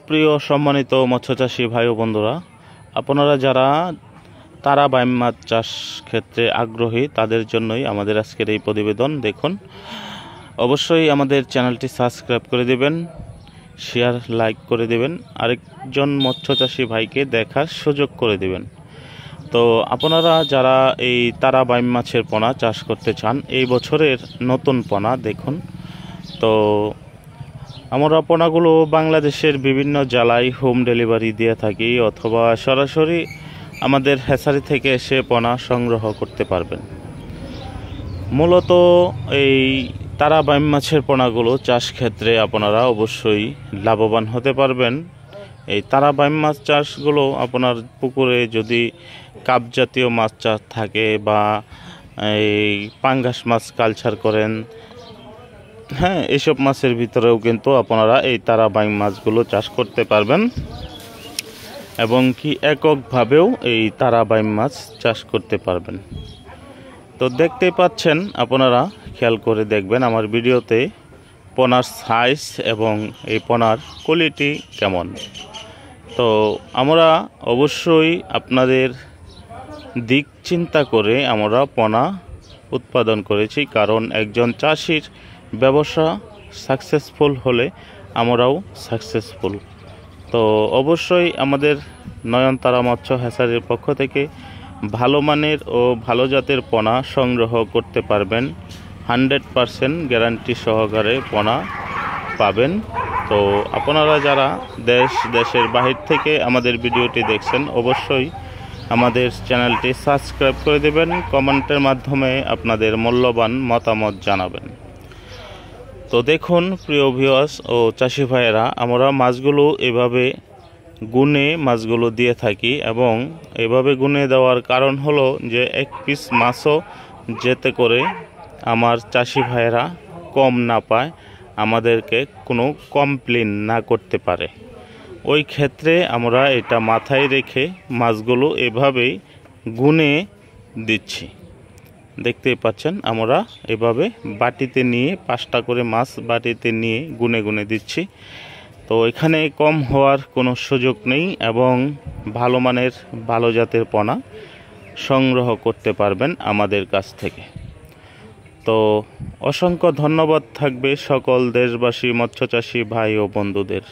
সুপ্রিয় সম্মানিত মৎস্যচাষী ভাই ও বন্ধুরা, আপনারা যারা তারা বাইম মাছ চাষ ক্ষেত্রে আগ্রহী তাদের জন্যই আমাদের আজকের এই প্রতিবেদন। দেখুন, অবশ্যই আমাদের চ্যানেলটি সাবস্ক্রাইব করে দেবেন, শেয়ার লাইক করে দেবেন, আরেকজন মৎস্যচাষী ভাইকে দেখার সুযোগ করে দেবেন। তো আপনারা যারা এই তারা বাইম মাছের পোনা চাষ করতে চান, এই বছরের নতুন পোনা দেখুন। তো আমরা পোনাগুলো বাংলাদেশের বিভিন্ন জেলায় হোম ডেলিভারি দিয়ে থাকি, অথবা সরাসরি আমাদের হ্যাচারি থেকে এসে পোনা সংগ্রহ করতে পারবেন। মূলত এই তারা বাইম মাছের পোনাগুলো চাষ ক্ষেত্রে আপনারা অবশ্যই লাভবান হতে পারবেন। এই তারা বাইম মাছ চাষগুলো আপনার পুকুরে যদি কাপ জাতীয় মাছ চাষ থাকে বা এই পাঙ্গাস মাছ কালচার করেন, হ্যাঁ, এইসব মাছের ভিতরেও কিন্তু আপনারা এই তারা বাইম মাছগুলো চাষ করতে পারবেন, এবং কি এককভাবেও এই তারা বাইম মাছ চাষ করতে পারবেন। তো দেখতেই পাচ্ছেন, আপনারা খেয়াল করে দেখবেন আমার ভিডিওতে পোনার সাইজ এবং এই পোনার কোয়ালিটি কেমন। তো আমরা অবশ্যই আপনাদের দিক চিন্তা করে আমরা পোনা উৎপাদন করেছি, কারণ একজন চাষির ব্যবসা সাকসেসফুল হলে আমরাও সাকসেসফুল। তো অবশ্যই আমাদের নয়নতারা মৎস্য হ্যাচারির পক্ষ থেকে ভালো মানের ও ভালো জাতের পোনা সংগ্রহ করতে পারবেন। 100% গ্যারান্টি সহকারে পোনা পাবেন। তো আপনারা যারা দেশের বাহির থেকে আমাদের ভিডিওটি দেখছেন, অবশ্যই আমাদের চ্যানেলটি সাবস্ক্রাইব করে দেবেন, কমেন্টের মাধ্যমে আপনাদের মূল্যবান মতামত জানাবেন। তো দেখুন প্রিয় ভিউয়ার্স ও চাষি ভাইয়েরা, আমরা মাছগুলো এভাবে গুনে মাছগুলো দিয়ে থাকি, এবং এভাবে গুনে দেওয়ার কারণ হলো যে এক পিস মাছও যেতে করে আমার চাষি ভাইয়েরা কম না পায়, আমাদেরকে কোনো কমপ্লেন না করতে পারে। ওই ক্ষেত্রে আমরা এটা মাথায় রেখে মাছগুলো এভাবেই গুনে দিচ্ছি। দেখতেই পাচ্ছেন, আমরা এভাবে বাটিতে নিয়ে 5টা করে মাছ বাটিতে নিয়ে গুনে গুনে দিচ্ছি। তো এখানে কম হওয়ার কোনো সুযোগ নেই, এবং ভালো মানের ভালো জাতের পোনা সংগ্রহ করতে পারবেন আমাদের কাছ থেকে। তো অসংখ্য ধন্যবাদ থাকবে সকল দেশবাসী মৎস্যচাষী ভাই ও বন্ধুদের।